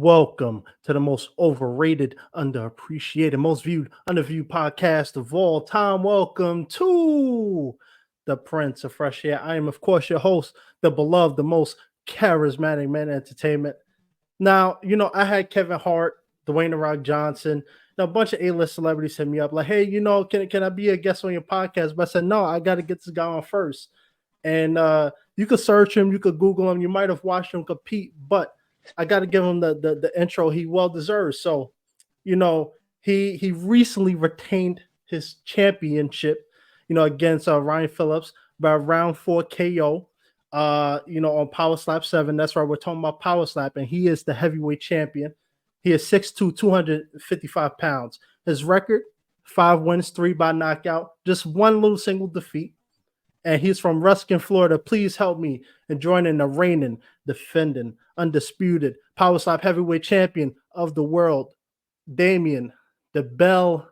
welcome to the most overrated, underappreciated, most viewed, underviewed podcast of all time. Welcome to the Prince of Fresh Air. I am, of course, your host, the beloved, the most charismatic man in entertainment. Now, I had Kevin Hart, Dwayne The Rock Johnson, a bunch of A-list celebrities hit me up like, hey, can I be a guest on your podcast? But I said, no, I got to get this guy on first. And you could search him, you could Google him, you might have watched him compete, but I got to give him the intro he well deserves. So, he recently retained his championship, against Ryan Phillips by round 4 KO. On PowerSlap 7. That's right. We're talking about PowerSlap, and he is the heavyweight champion. He is 6'2", 255 pounds. His record: 5 wins, 3 by knockout, just one little single defeat. And he's from Ruskin, Florida. Please help me in joining the reigning, defending, undisputed PowerSlap heavyweight champion of the world, Damien, DiBell.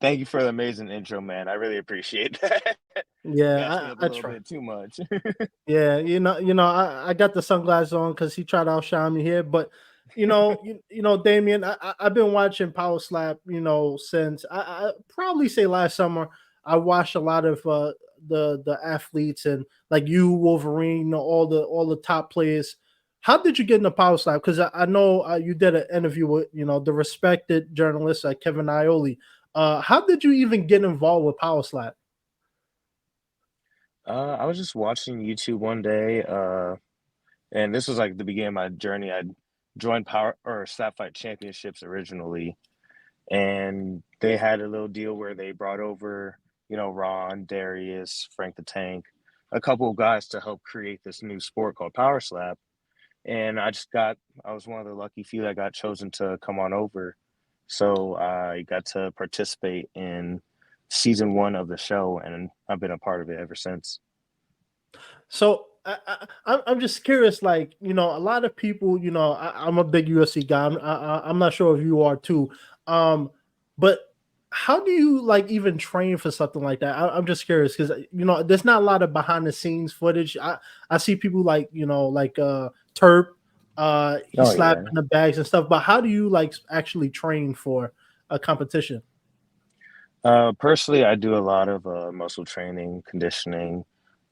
Thank you for the amazing intro, man. I really appreciate that. Gas me Yeah, up a I little try. bit too much. Yeah, I got the sunglasses on because he tried to outshine me here. But Damien, I've been watching PowerSlap, since I probably say last summer. I watched a lot of the athletes and like you, Wolverine, all the top players. How did you get into PowerSlap? Because I know you did an interview with the respected journalist Kevin Ioli. How did you even get involved with PowerSlap? I was just watching YouTube one day, and this was like the beginning of my journey. I joined Power or Slap Fight Championships originally, and they had a little deal where they brought over, Ron, Darius, Frank the Tank, a couple of guys to help create this new sport called Power Slap. And I was one of the lucky few that got chosen to come on over. So I got to participate in season 1 of the show, and I've been a part of it ever since. So I'm just curious, like a lot of people, I'm a big UFC guy. I'm not sure if you are too, but how do you like even train for something like that? I'm just curious because there's not a lot of behind the scenes footage. I see people like Terp, he's Oh yeah. slapping the bags and stuff. But how do you like actually train for a competition? Personally, I do a lot of muscle training, conditioning.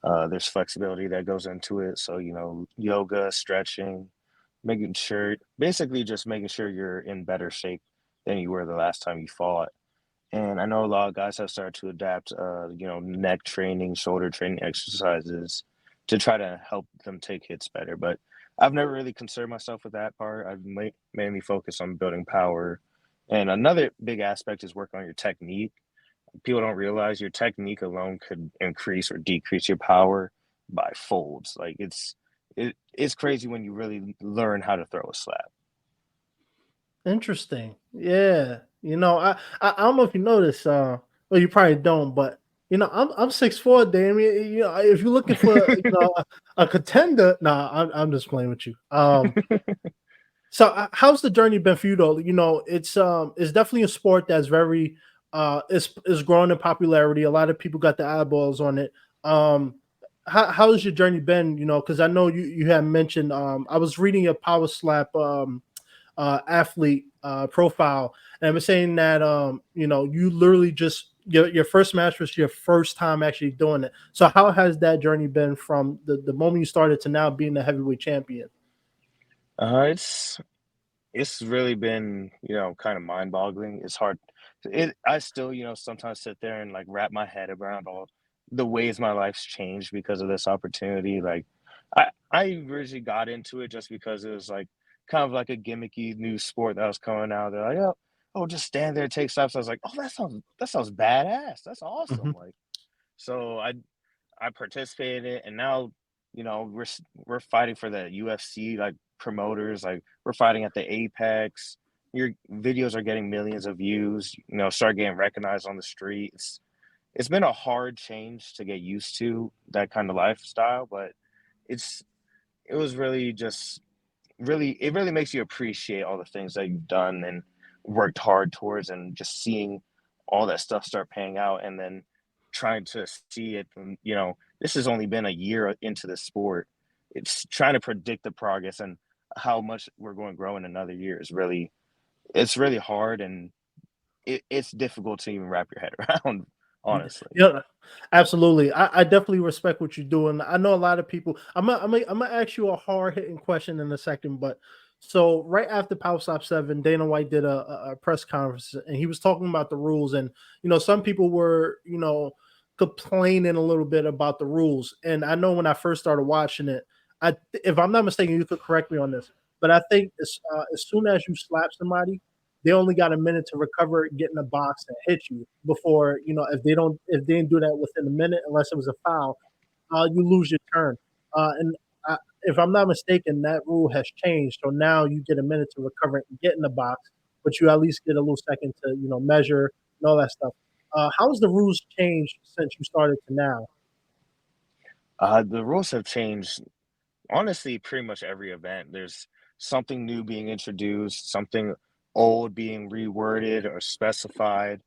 There's flexibility that goes into it. So, yoga, stretching, basically just making sure you're in better shape than you were the last time you fought. And I know a lot of guys have started to adapt, neck training, shoulder training exercises to try to help them take hits better. But I've never really concerned myself with that part. I've mainly focused on building power. And another big aspect is work on your technique. People don't realize your technique alone could increase or decrease your power by folds. Like it's crazy when you really learn how to throw a slap. Interesting. Yeah. I don't know if you notice, well you probably don't, but I'm 6'4", Damien. If you're looking for a contender, nah, I'm just playing with you. So how's the journey been for you though? It's definitely a sport that's very is growing in popularity. A lot of people got the eyeballs on it. How's your journey been? Because I know you had mentioned I was reading your Power Slap athlete profile, and I was saying that you literally just your first match was your first time actually doing it. So how has that journey been from the moment you started to now being the heavyweight champion? Uh, it's it's really been, kind of mind-boggling. It's hard. I still, sometimes sit there and like wrap my head around all the ways my life's changed because of this opportunity. Like, I originally got into it just because it was like kind of like a gimmicky new sport that was coming out. They're like, oh, just stand there, take steps. I was like, oh, that sounds badass. That's awesome. Mhm. Like, so I participated in it, and now, we're fighting for the UFC like promoters. Like we're fighting at the Apex. Your videos are getting millions of views. Start getting recognized on the streets. It's been a hard change to get used to that kind of lifestyle, but it's it was really just really it really makes you appreciate all the things that you've done and worked hard towards, and just seeing all that stuff start paying out, and then trying to see it from, this has only been a year into the sport. It's trying to predict the progress, and how much we're going to grow in another year is really it's really hard, and it's difficult to even wrap your head around, honestly. Yeah, absolutely. I definitely respect what you're doing. I know a lot of people. I'm gonna ask you a hard hitting question in a second, but so right after PowerSlap 7, Dana White did a press conference and he was talking about the rules, and some people were complaining a little bit about the rules. And I know when I first started watching it, if I'm not mistaken, you could correct me on this, but I think as soon as you slap somebody, they only got a minute to recover, get in the box, and hit you before if they didn't do that within a minute, unless it was a foul, you lose your turn. And if I'm not mistaken, that rule has changed, so now you get a minute to recover and get in the box, but you at least get a little second to measure and all that stuff. How's the rules changed since you started to now? The rules have changed. Honestly, pretty much every event, there's something new being introduced, something old being reworded or specified,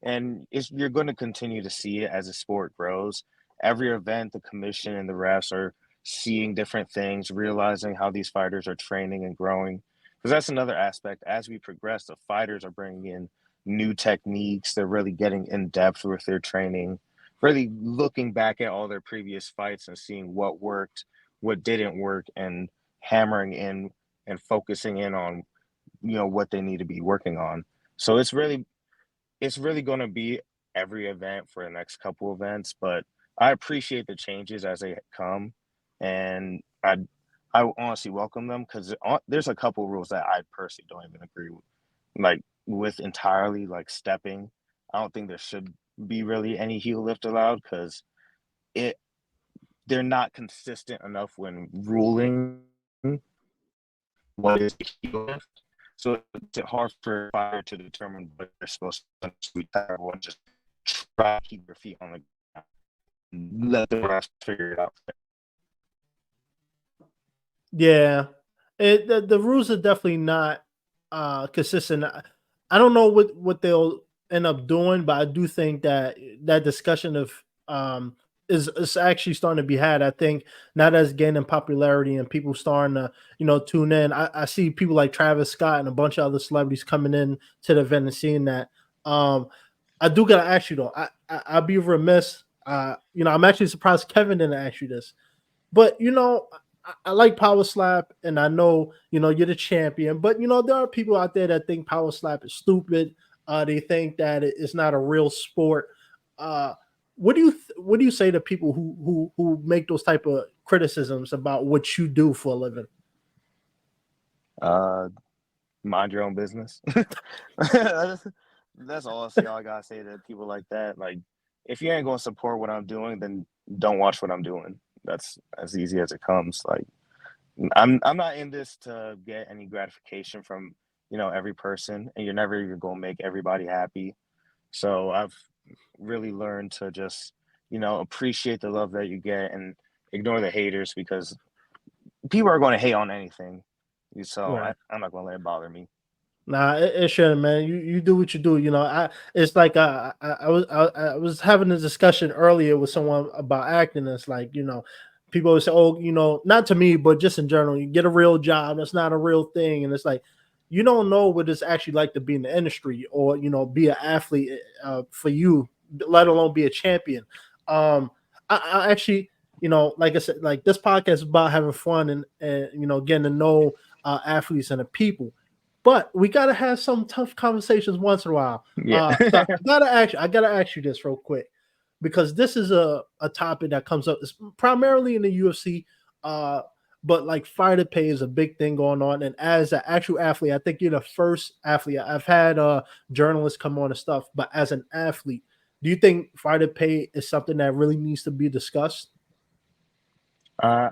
and you're going to continue to see it as the sport grows. Every event, the commission and the refs are seeing different things, realizing how these fighters are training and growing. Because that's another aspect. As we progress, the fighters are bringing in new techniques. They're really getting in depth with their training, really looking back at all their previous fights and seeing what worked, what didn't work, and hammering in and focusing in on what they need to be working on. So it's really going to be every event for the next couple events, but I appreciate the changes as they come, and I honestly welcome them because there's a couple rules that I personally don't even agree with, like with entirely, like stepping. I don't think there should be really any heel lift allowed because it they're not consistent enough when ruling what is a heel lift. So it's hard for a fighter to determine what they're supposed to do. Everyone just try to keep their feet on the ground and let the refs figure it out. Yeah, the rules are definitely not consistent. I don't know what they'll end up doing, but I do think that that discussion of is actually starting to be had. I think now that's gaining popularity and people starting to tune in. I see people like Travis Scott and a bunch of other celebrities coming in to the event and seeing that. Um, I do gotta ask you though. I'd be remiss. I'm actually surprised Kevin didn't ask you this, but I like Power Slap, and I know you're the champion. But there are people out there that think Power Slap is stupid. They think that it's not a real sport. Uh, what do you say to people who make those type of criticisms about what you do for a living? Uh, Mind your own business. that's, that's honestly all I gotta say to people like that. Like, if you ain't gonna support what I'm doing, then don't watch what I'm doing. That's as easy as it comes. Like, I'm not in this to get any gratification from every person, and you're never even gonna make everybody happy. So I've really learned to just appreciate the love that you get and ignore the haters because people are going to hate on anything. So Right. I'm not going to let it bother me. Nah, it shouldn't, man. You do what you do. It's like I was having a discussion earlier with someone about acting. It's like people would say, oh, not to me, but just in general, you get a real job. That's not a real thing, and it's like you don't know what it's actually like to be in the industry or be an athlete for you, let alone be a champion. I actually, like I said, like this podcast is about having fun and getting to know athletes and the people, but we gotta have some tough conversations once in a while. Yeah. So I gotta ask you this real quick because this is a topic that comes up it's primarily in the UFC, uh, but like fighter pay is a big thing going on. And as an actual athlete, I think you're the first athlete. I've had journalists come on and stuff, but as an athlete, do you think fighter pay is something that really needs to be discussed? uh,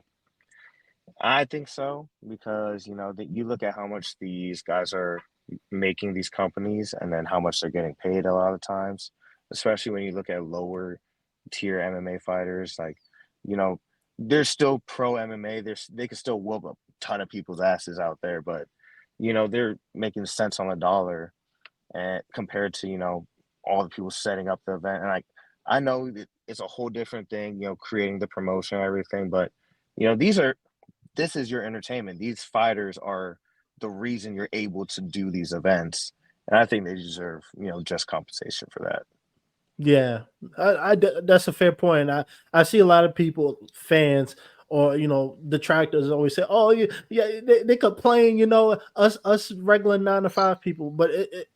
I think so because that you look at how much these guys are making these companies, and then how much they're getting paid a lot of times, especially when you look at lower tier MMA fighters. Like, you know, they're still pro MMA. They can still whoop a ton of people's asses out there, but they're making cents on the dollar, and compared to all the people setting up the event. And I know that it's a whole different thing, creating the promotion and everything, but these are this is your entertainment. These fighters are the reason you're able to do these events, and I think they deserve, just compensation for that. Yeah, that's a fair point. I see a lot of people, fans, or detractors always say, "Oh, yeah, they complain." Us regular 9 to 5 people. But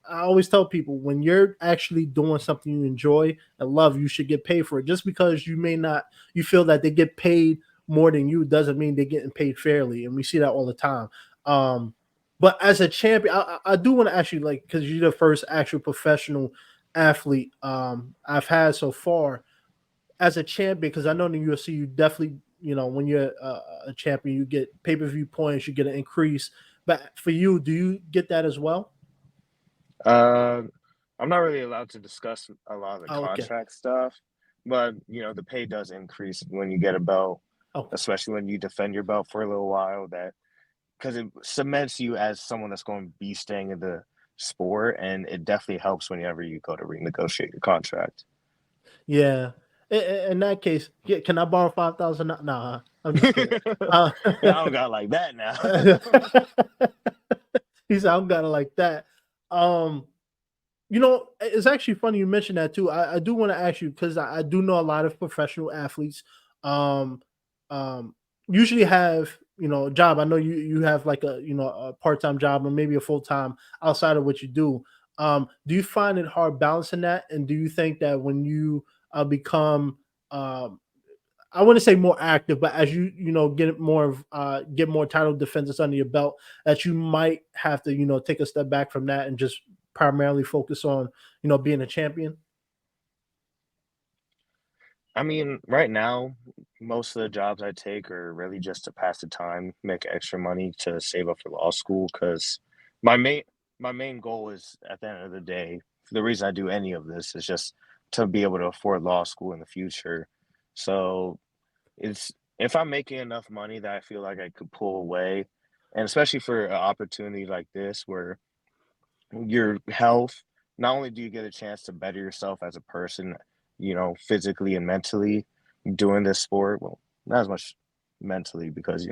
I always tell people, when you're actually doing something you enjoy and love, you should get paid for it. Just because you feel that they get paid more than you, doesn't mean they're getting paid fairly, and we see that all the time. Um, but as a champion, I do want to ask you, like, because you're the first actual professional athlete I've had so far as a champion. Because I know in the UFC, you definitely, when you're a champion, you get pay-per-view points, you get an increase. But for you, do you get that as well? Uh, I'm not really allowed to discuss a lot of the Oh, okay. contract stuff, but the pay does increase when you get a belt, Okay. especially when you defend your belt for a little while. That because it cements you as someone that's going to be staying in the sport, and it definitely helps whenever you go to renegotiate your contract. Yeah. In that case, yeah, can I borrow 5,000? Nah, I'm just kidding. Uh, I don't got like that now. he said, I'm kind of like that. Um, it's actually funny you mentioned that too. I do want to ask you, because I do know a lot of professional athletes. Um, Usually have a job. I know you have like a part-time job, or maybe a full-time outside of what you do. Do you find it hard balancing that? And do you think that when you become um, I want to say more active, but as get more title defenses under your belt, that you might have to take a step back from that and just primarily focus on being a champion? I mean, right now, most of the jobs I take are really just to pass the time, make extra money to save up for law school. Because my main my main goal is, at the end of the day, the reason I do any of this is just to be able to afford law school in the future. So it's if I'm making enough money that I feel like I could pull away, and especially for an opportunity like this where your health, not only do you get a chance to better yourself as a person, physically and mentally doing this sport. Well, not as much mentally because,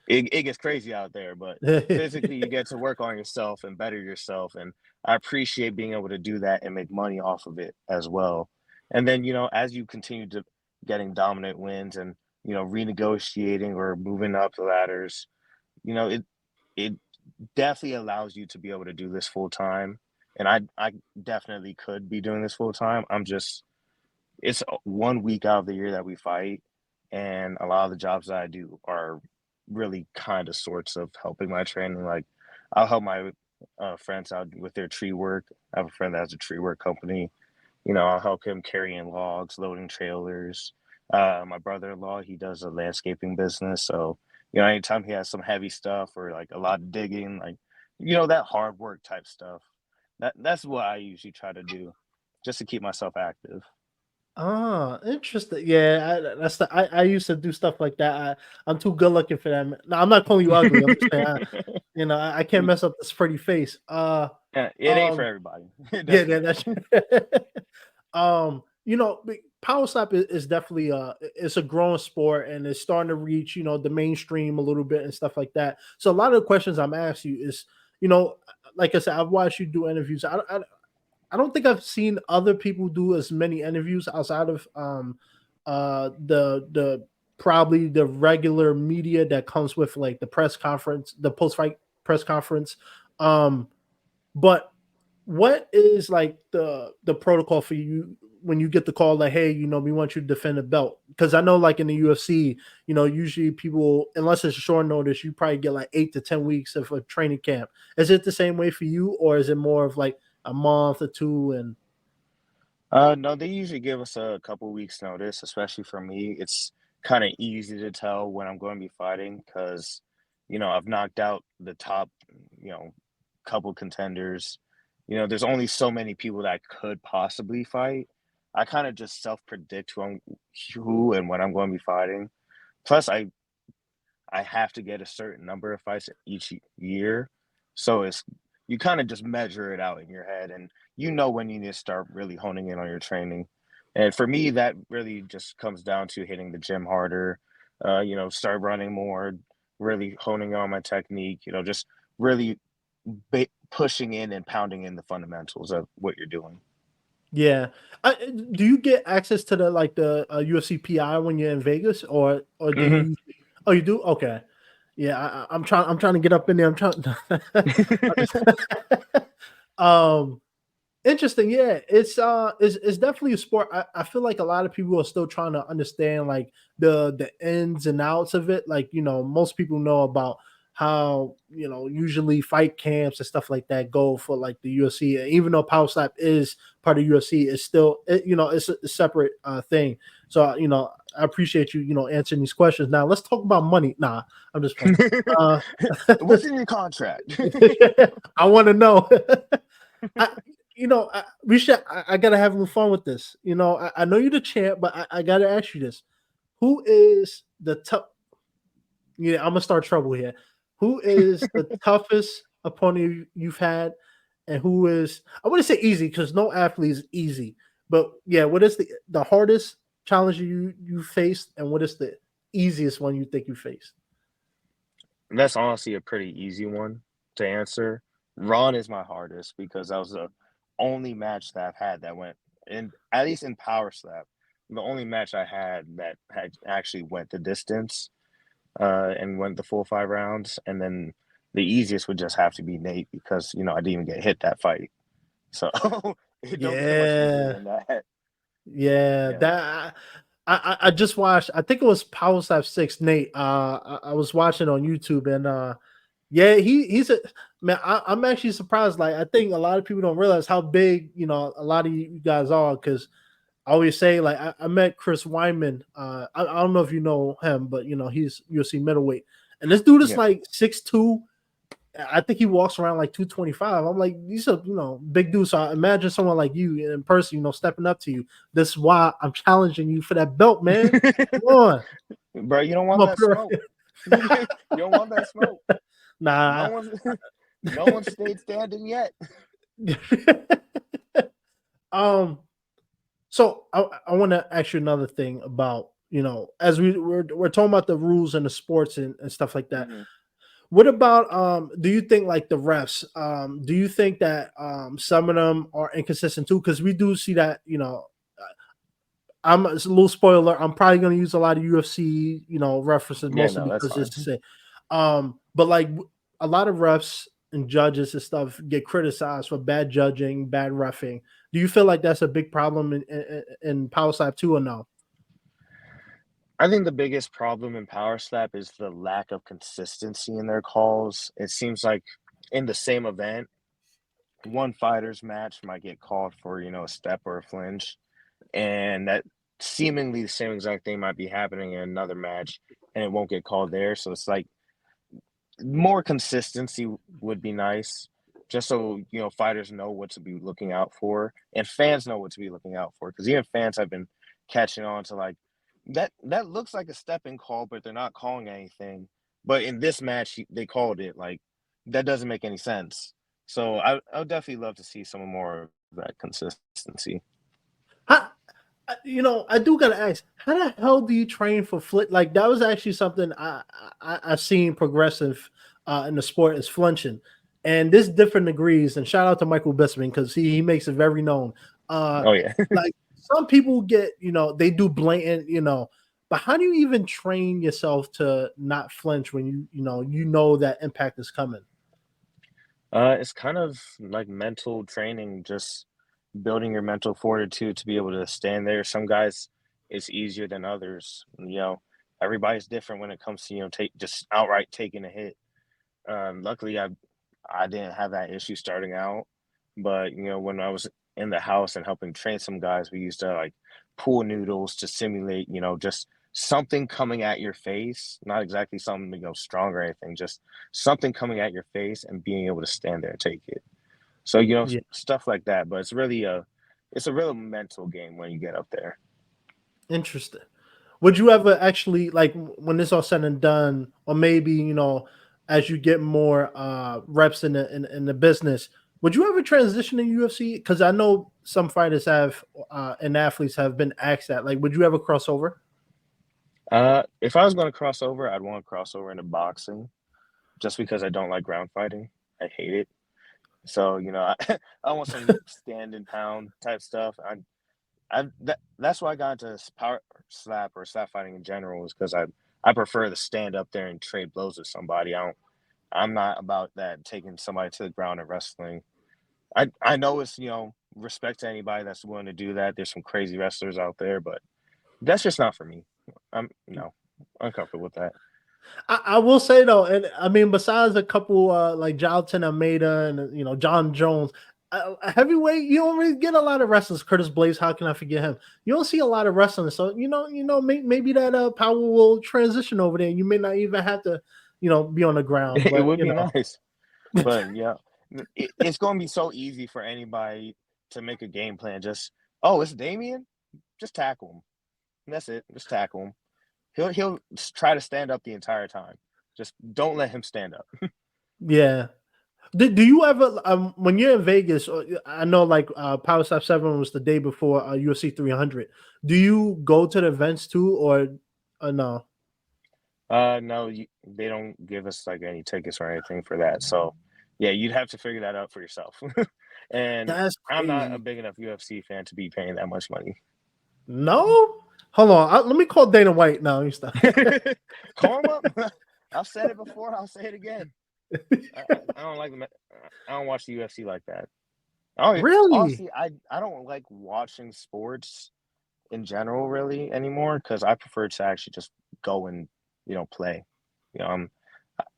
it gets crazy out there, but physically you get to work on yourself and better yourself. And I appreciate being able to do that and make money off of it as well. And then, as you continue to getting dominant wins and, renegotiating or moving up the ladders, it definitely allows you to be able to do this full time. And I definitely could be doing this full time. It's 1 week out of the year that we fight, and a lot of the jobs that I do are really kind of sorts of helping my training. Like, I'll help my friends out with their tree work. I have a friend that has a tree work company. I'll help him carrying logs, loading trailers. My brother-in-law, he does a landscaping business, so anytime he has some heavy stuff or like a lot of digging, like that hard work type stuff. That's what I usually try to do, just to keep myself active. Ah, interesting. Yeah, I used to do stuff like that. I'm too good looking for that. No, I'm not calling you ugly. I'm just saying, I can't mess up this pretty face. Yeah, it ain't for Um, everybody. It yeah, definitely that's ain't. Power slap is definitely it's a growing sport, and it's starting to reach the mainstream a little bit and stuff like that. So a lot of the questions I'm asking you is, you know, like I said, I've watched you do interviews. I don't think I've seen other people do as many interviews outside of the probably the regular media that comes with, like, the press conference, the post fight press conference. Um, but what is, like, the protocol for you when you get the call, like, hey, we want you to defend a belt? Because I know, like, in the UFC, usually people, unless it's short notice, you probably get like 8 to 10 weeks of a training camp. Is it the same way for you, or is it more of like a month or two? And No, they usually give us a couple weeks notice, especially for me. It's kind of easy to tell when I'm going to be fighting because, I've knocked out the top, you know, couple contenders. There's only so many people that could possibly fight. I kind of just self-predict who and when I'm going to be fighting. Plus, I have to get a certain number of fights each year. So you kind of just measure it out in your head and when you need to start really honing in on your training. And for me, that really just comes down to hitting the gym harder, start running more, really honing on my technique, just really pushing in and pounding in the fundamentals of what you're doing. Yeah. Do you get access to the UFC PI when you're in Vegas, or do Hmm. you? Oh, you do. Okay. Yeah, I'm trying. I'm trying to get up in there. I'm trying. I'm just- um, Interesting. Yeah, it's definitely a sport. I feel like a lot of people are still trying to understand like the ins and outs of it. Like, most people know about how, usually fight camps and stuff like that go for like the UFC. And even though PowerSlap is part of UFC, it's still it's a separate thing. So I appreciate you answering these questions. Now let's talk about money. Nah, I'm just playing. Uh, What's in your contract? I want to know. I, we should. I gotta have a little fun with this. I know you're the champ, but I gotta ask you this: Who is the tough? Yeah, I'm gonna start trouble here. Who is the toughest opponent you've had, and who is? I wouldn't say easy because no athlete is easy, but yeah, what is the hardest challenge you faced, and what is the easiest one you think you faced? That's honestly a pretty easy one to answer. Ron is my hardest because that was the only match that I've had that went in, at least in Power Slap, the only match I had that had actually went the distance and went the full 5 rounds. And then the easiest would just have to be Nate because, I didn't even get hit that fight. So it don't get much easier Yeah, than that. yeah, Yeah. that I just watched. I think it was PowerSlap 6, Nate. I was watching on YouTube, and yeah, he's a man. I'm actually surprised. Like, I think a lot of people don't realize how big a lot of you guys are. Because I always say, like, I met Chris Wyman. I don't know if you know him, but he's UFC middleweight, and this dude is Yeah. like 6'2". I think he walks around like 225. I'm like, these are big dudes. So I imagine someone like you in person, stepping up to you. This is why I'm challenging you for that belt, man. Come on, Bro, you don't come want on, that put smoke. You don't want that smoke. No nah. one no one stayed standing yet. um. So I want to ask you another thing about as we're talking about the rules and the sports and stuff like that. Hmm. What about do you think like the refs? Do you think that some of them are inconsistent too? Because we do see that it's a little spoiler. I'm probably going to use a lot of UFC references Yeah, mostly no, that's because it's fine. to say, but like a lot of refs and judges and stuff get criticized for bad judging, bad refing. Do you feel like that's a big problem in Power Slap too, or no? I think the biggest problem in Power Slap is the lack of consistency in their calls. It seems like in the same event, one fighter's match might get called for, a step or a flinch, and that seemingly the same exact thing might be happening in another match, and it won't get called there. So it's like more consistency would be nice, just so fighters know what to be looking out for, and fans know what to be looking out for. Because even fans have been catching on to like that looks like a stepping call, but they're not calling anything. But in this match, they called it like that doesn't make any sense. So I would definitely love to see some more of that consistency. How, I do gotta ask, how the hell do you train for flit? Like that was actually something I seen progressive in the sport is flinching, and this different degrees. And shout out to Michael Bisping because he makes it very known. Uh, Oh yeah. like some people get they do blatant but how do you even train yourself to not flinch when you know that impact is coming? It's kind of like mental training, just building your mental fortitude to be able to stand there. Some guys, it's easier than others. Everybody's different when it comes to take just outright taking a hit. Luckily, I didn't have that issue starting out, but when I was in the house and helping train some guys, we used to like pool noodles to simulate, just something coming at your face, not exactly something strong or anything, just something coming at your face and being able to stand there and take it. So Yeah, stuff like that. But it's a real mental game when you get up there. interesting. Would you ever actually like when this all said and done, or maybe as you get more reps in the business, would you ever transition to UFC? Because I know some fighters have and athletes have been asked that. Like, would you ever cross over? If I was going to cross over, I'd want to cross over into boxing, just because I don't like ground fighting. I hate it. So I want some stand and pound type stuff. That's why I got into power slap or slap fighting in general is because I prefer to stand up there and trade blows with somebody. I'm not about that taking somebody to the ground and wrestling. I know it's respect to anybody that's willing to do that. There's some crazy wrestlers out there, but that's just not for me. I'm no uncomfortable with that. I will say though, and I mean, besides a couple like Jonathan Almeida and John Jones, heavyweight, you don't really get a lot of wrestlers. Curtis Blaze, how can I forget him? You don't see a lot of wrestling, so maybe that power will transition over there. You may not even have to, be on the ground, It but would be nice, but yeah, it's going to be so easy for anybody to make a game plan. Just it's Damien, just tackle him. And that's it. Just tackle him. He'll try to stand up the entire time. Just don't let him stand up. yeah. Do you ever when you're in Vegas? I know like PowerSlap 7 was the day before UFC 300. Do you go to the events too, or no? No, they don't give us like any tickets or anything for that. So, yeah, you'd have to figure that out for yourself. And That's I'm not a crazy. big enough UFC fan to be paying that much money. No, hold on. Let me call Dana White now. You stop. Call him up. I've said it before. I'll say it again. I don't like them. I don't watch the UFC like that. Really? Honestly, I don't like watching sports in general really anymore because I prefer to actually just go and play. You know,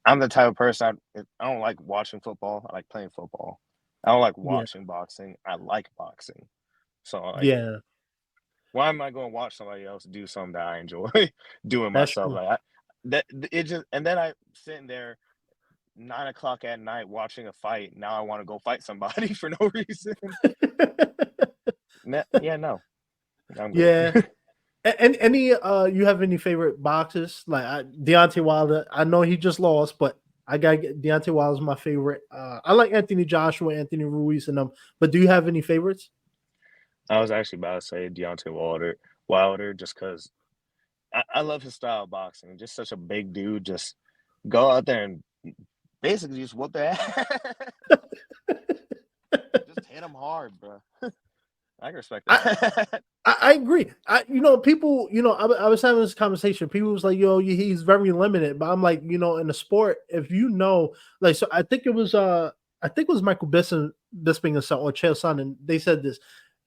I'm the type of person I don't like watching football. I like playing football. I don't like Yeah, watching boxing. I like boxing. So like, yeah. why am I going to watch somebody else do something that I enjoy doing That's myself? true. Like that it just and then I sitting there 9 o'clock at night watching a fight. Now I want to go fight somebody for no reason. Yeah, no, I'm good. Yeah. And any you have any favorite boxers? Like Deontay Wilder. I know he just lost, but I got Deontay Wilder's my favorite. I like Anthony Joshua, Anthony Ruiz, and them. But do you have any favorites? I was actually about to say Deontay Wilder, just because I love his style of boxing. Just such a big dude. Just go out there and basically just whoop their ass. Just hit him hard, bro. I can respect I that. I agree. People, I was having this conversation. People was like, yo, he's very limited. But I'm like, in the sport, if like, so I think it was Michael Bisping or Chael Sonnen, and they said this.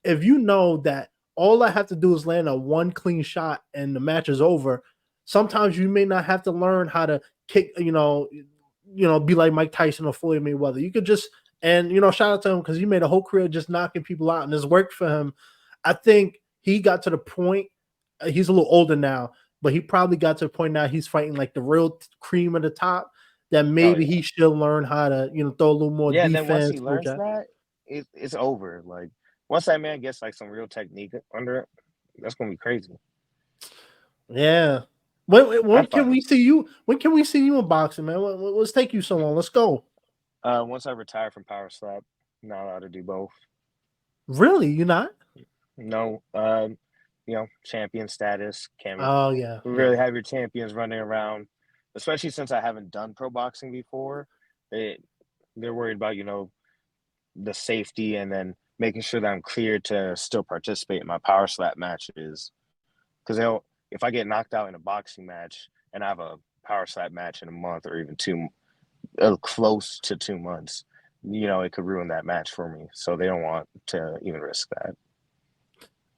If you know that all I have to do is land a one clean shot and the match is over, sometimes you may not have to learn how to kick, be like Mike Tyson or Floyd Mayweather. You could just, and shout out to him because he made a whole career just knocking people out and it's worked for him. I think he got to the point, he's a little older now, but he probably got to the point now he's fighting like the real cream of the top that Oh maybe yeah, he should learn how to, throw a little more yeah. And then once defense, he little learns jab. that, it's over. Like once that man gets like some real technique under it, that's gonna be crazy. Yeah. When I'd can fight we him. see you? When can we see you in boxing, man? What's take you so long? Let's go. Once I retire from PowerSlap, I'm not allowed to do both. Really? You not? No, champion status. Can't Oh yeah, really yeah. have your champions running around, especially since I haven't done pro boxing before. They they're worried about the safety and then making sure that I'm cleared to still participate in my power slap matches. Because they'll if I get knocked out in a boxing match and I have a power slap match in a month or even close to 2 months, it could ruin that match for me. So they don't want to even risk that.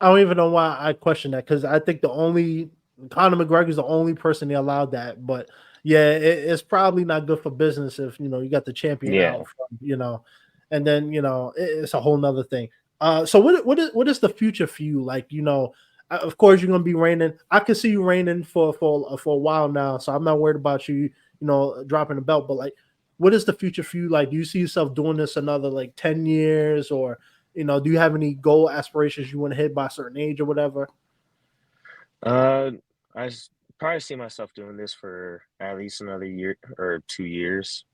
I don't even know why I question that because I think the only Conor McGregor is the only person they allowed that. But yeah, it's probably not good for business if you got the champion Yeah. out from and then it's a whole nother thing. So what is the future for you? Like of course you're gonna be reigning. I can see you reigning for a while now, so I'm not worried about you dropping the belt. But like, what is the future for you? Like, do you see yourself doing this another like 10 years or? Do you have any goal aspirations you want to hit by a certain age or whatever? Uh, probably see myself doing this for at least another year or 2 years.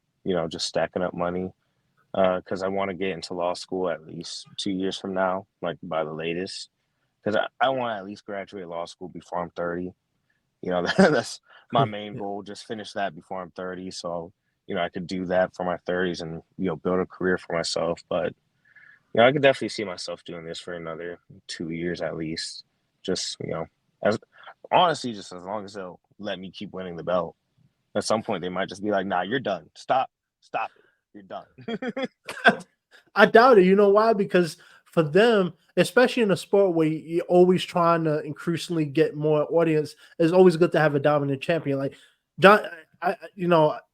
Just stacking up money. Because I want to get into law school at least 2 years from now, like by the latest. Because I want to at least graduate law school before I'm 30. That's my main goal. Just finish that before I'm 30. So, I could do that for my 30s and, build a career for myself. But, I could definitely see myself doing this for another 2 years at least. Just, as honestly, just as long as they'll let me keep winning the belt. At some point, they might just be like, nah, you're done. Stop it. You're done. I doubt it. You know why? Because for them, especially in a sport where you're always trying to increasingly get more audience, it's always good to have a dominant champion. Like John,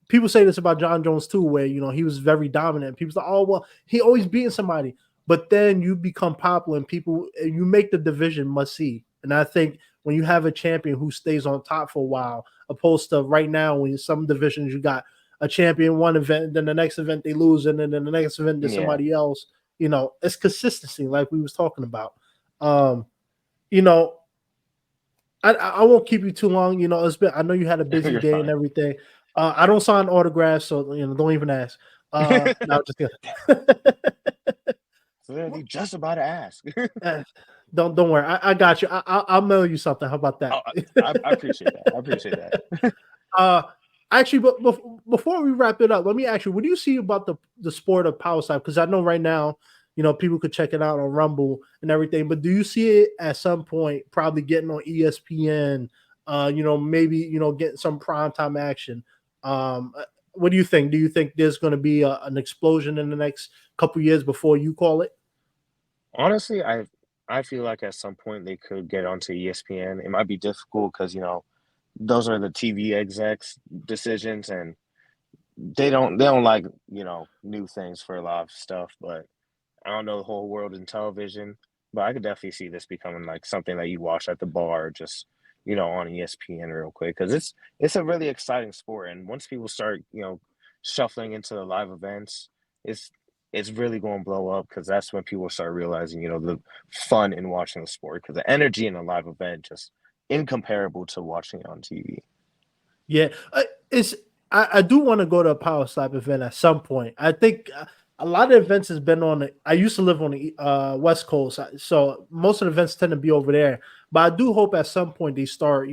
people say this about John Jones too, where he was very dominant. People say, "Oh well, he always beating somebody," but then you become popular and you make the division must see. And I think when you have a champion who stays on top for a while, opposed to right now when some divisions you got a champion one event, then the next event they lose, and then the next event there's Yeah, somebody else. It's consistency, like we was talking about. Um, you know, I won't keep you too long. It's been I know you had a busy you're day and fine. everything. I don't sign autographs, so don't even ask. No, just kidding. Literally just about to ask. Eh, don't worry. I got you. I'll mail you something. How about that? Oh, I appreciate that. I appreciate that. Uh, actually, but before we wrap it up, let me ask you: what do you see about the sport of PowerSlap? Because I know right now, people could check it out on Rumble and everything. But do you see it at some point probably getting on ESPN? Maybe getting some primetime action. What do you think? Do you think there's going to be an explosion in the next couple years before you call it? Honestly, I feel like at some point they could get onto ESPN. It might be difficult because those are the TV execs decisions, and they don't like new things for a lot of stuff. But I don't know the whole world in television, but I could definitely see this becoming like something that you watch at the bar, just on ESPN real quick, because it's a really exciting sport, and once people start shuffling into the live events, it's it's really going to blow up because that's when people start realizing the fun in watching the sport because the energy in a live event just incomparable to watching it on TV. Yeah, it's. I do want to go to a Power Slap event at some point. I think a lot of events has been on. I used to live on the West Coast, so most of the events tend to be over there. But I do hope at some point they start,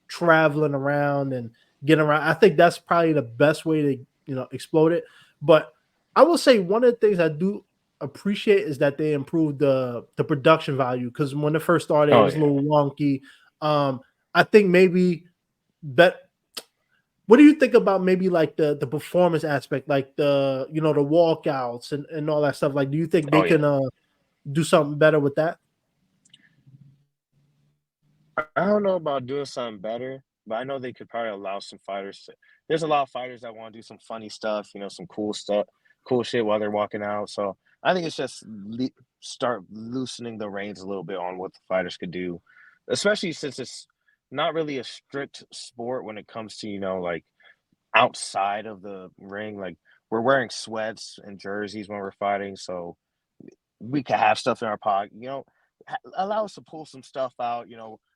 traveling around and getting around. I think that's probably the best way to, explode it. But I will say one of the things I do appreciate is that they improved the production value because when it first started, it Oh was a yeah. little wonky. I think maybe bet what do you think about maybe like the performance aspect, like the walkouts and all that stuff? Like, do you think they Oh can yeah. do something better with that? I don't know about doing something better, but I know they could probably allow some fighters to. There's a lot of fighters that want to do some funny stuff, some cool stuff, cool shit while they're walking out. So I think it's just start loosening the reins a little bit on what the fighters could do, especially since it's not really a strict sport when it comes to like outside of the ring. Like we're wearing sweats and jerseys when we're fighting, so we could have stuff in our pocket. Allow us to pull some stuff out.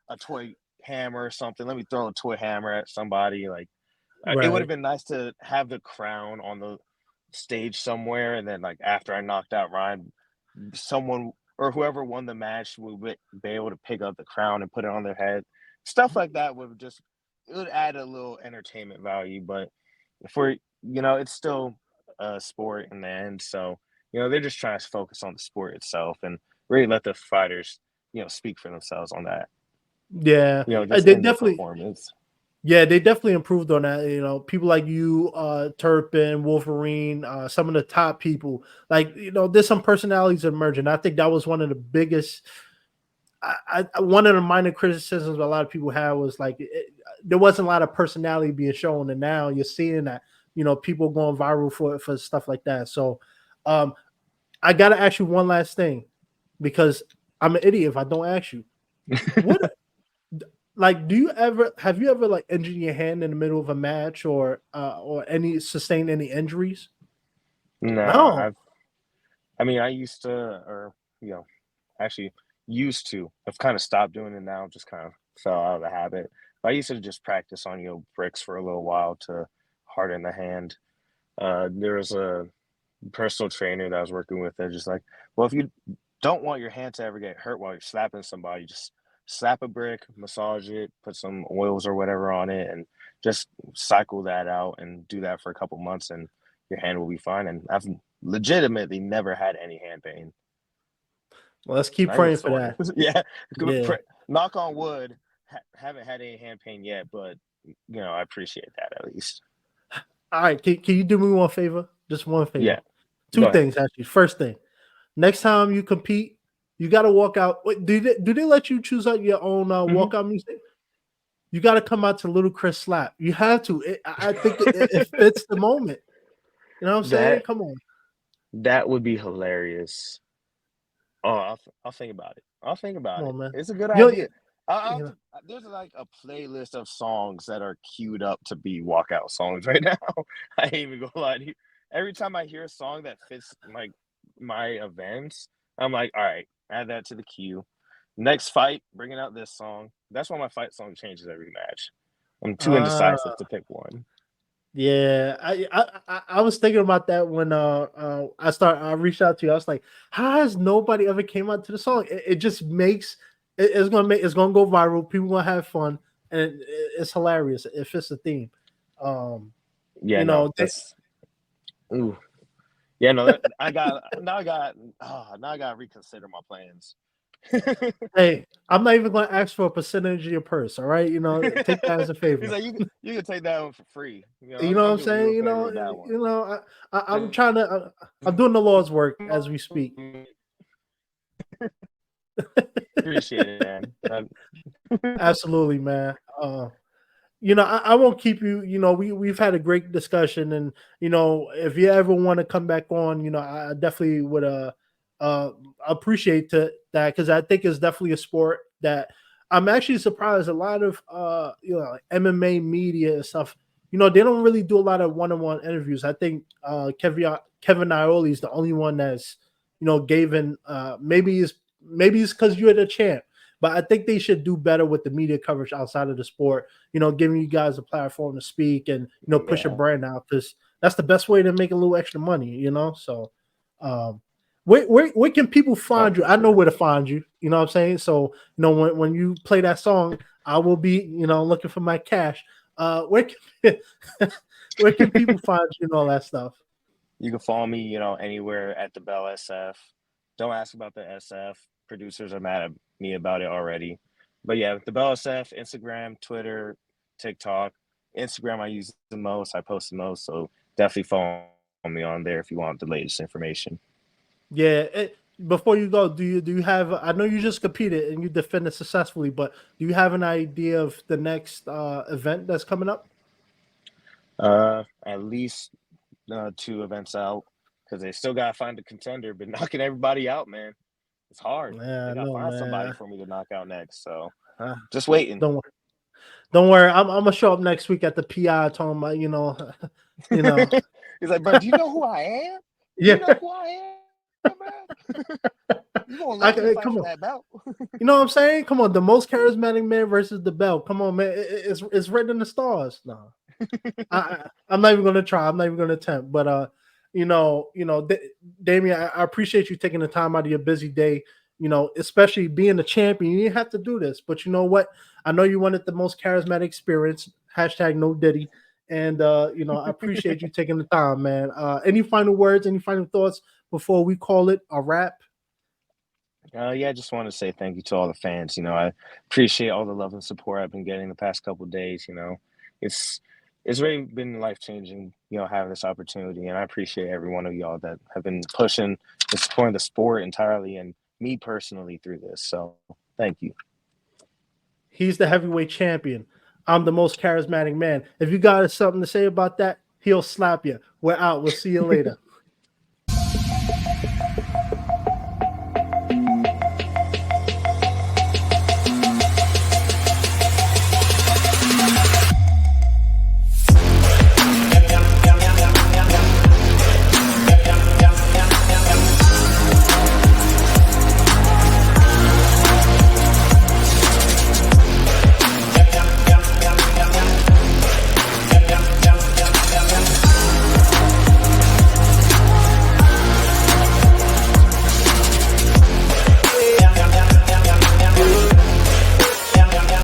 A toy hammer or something. Let me throw a toy hammer at somebody. Like it would have Right, been nice to have the crown on the stage somewhere, and then like after I knocked out Ryan, someone or whoever won the match would be able to pick up the crown and put it on their head. Stuff like that would just it would add a little entertainment value. But for it's still a sport in the end. So they're just trying to focus on the sport itself and really let the fighters speak for themselves on that. yeah, Just they in their definitely. performance. Yeah, they definitely improved on that. People like you, Turpin, Wolverine, some of the top people. Like, there's some personalities emerging. I think that was one of the biggest. One of the minor criticisms a lot of people had was like there wasn't a lot of personality being shown, and now you're seeing that people going viral for stuff like that. So, um, I gotta ask you one last thing because I'm an idiot if I don't ask you. What like do you ever have you ever like injured your hand in the middle of a match or any sustained any injuries? Nah, No. I mean I used to or you know actually used to. I've kind of stopped doing it now, just kind of fell out of the habit. But I used to just practice on bricks for a little while to harden the hand. There was a personal trainer that I was working with. They're just like, well, if you don't want your hand to ever get hurt while you're slapping somebody, just slap a brick, massage it, put some oils or whatever on it, and just cycle that out and do that for a couple months, and your hand will be fine. And I've legitimately never had any hand pain, Well, let's keep not even praying for sore. that. Yeah, Yeah. knock on wood. Haven't had any hand pain yet, but I appreciate that at least. All right. Can you do me one favor? Just one favor. Yeah, Two go ahead. things actually. First thing, next time you compete, you got to walk out. Wait, do they let you choose out your own Hmm. walkout music? You got to come out to Little Chris Slap. You have to. I think it fits the moment. You know what I'm saying? That Come on. that would be hilarious. Oh, I'll think about it. I'll think Come about it. on, man. It's a good You know, idea. I'll you have know, to, there's like a playlist of songs that are queued up to be walkout songs right now. I ain't even gonna lie to you. Every time I hear a song that fits my events, I'm like, all right, add that to the queue. Next fight, bringing out this song. That's why my fight song changes every match. I'm too indecisive to pick one. yeah, I was thinking about that when I reached out to you. I was like, how has nobody ever came out to the song? It just makes it's gonna go viral. People gonna have fun, and it's hilarious. It fits the theme. Um, Yeah, you no, know, that's ooh. Yeah, no, now I got to reconsider my plans. hey, I'm not even gonna ask for a percentage of your purse. All right, take that as a He's favor. like, you can take that one for free. You know what I'm I'm doing you saying? a favor with that one. I'm trying to. I'm doing the Lord's work as we speak. Appreciate it, man. Absolutely, man. I won't keep you. We've had a great discussion, and if you ever want to come back on, I definitely would uh appreciate that because I think it's definitely a sport that I'm actually surprised a lot of like MMA media and stuff. They don't really do a lot of one-on-one interviews. I think Kevin Iole is the only one that's given maybe it's because you're the champ, but I think they should do better with the media coverage outside of the sport, giving you guys a platform to speak and, push your Yeah. brand out because that's the best way to make a little extra money. So, where can people Oh, find you? for I know sure. where to find you. You know what I'm saying? So, when you play that song, I will be, looking for my cash. Where can, where can people find you and all that stuff? You can follow me, anywhere at DiBell SF. Don't ask about the SF. Producers are mad at me about it already. But yeah, DiBell SF, Instagram, Twitter, TikTok. Instagram I use the most. I post the most. So definitely follow me on there if you want the latest information. Yeah. Before you go, do you have? I know you just competed and you defended successfully, but do you have an idea of the next event that's coming up? At least two events out because they still gotta find a contender, but knocking everybody out, man, it's hard. Yeah, They I gotta know, find somebody man. for me to knock out next. So Uh, just waiting. don't worry. Don't worry. I'm gonna show up next week at the PI talking about you know. He's like, bro, do you know who I am? Do you Yeah, know who I am, man? You gonna let me fight come for on. that belt? You know what I'm saying? Come on, the most charismatic man versus the belt. Come on, man. It's written in the stars. No, I'm not even gonna try. I'm not even gonna attempt. But Damien, I appreciate you taking the time out of your busy day. Especially being a champion, you didn't have to do this. But you know what? I know you wanted the most charismatic experience. Hashtag no Diddy. And I appreciate you taking the time, man. Any final words? Any final thoughts before we call it a wrap? Yeah, I just want to say thank you to all the fans. I appreciate all the love and support I've been getting the past couple of days. It's it's really been life changing. Having this opportunity, and I appreciate every one of y'all that have been pushing and supporting the sport entirely, and me personally through this. So thank you. He's the heavyweight champion. I'm the most charismatic man. If you got something to say about that, he'll slap you. We're out. We'll see you later.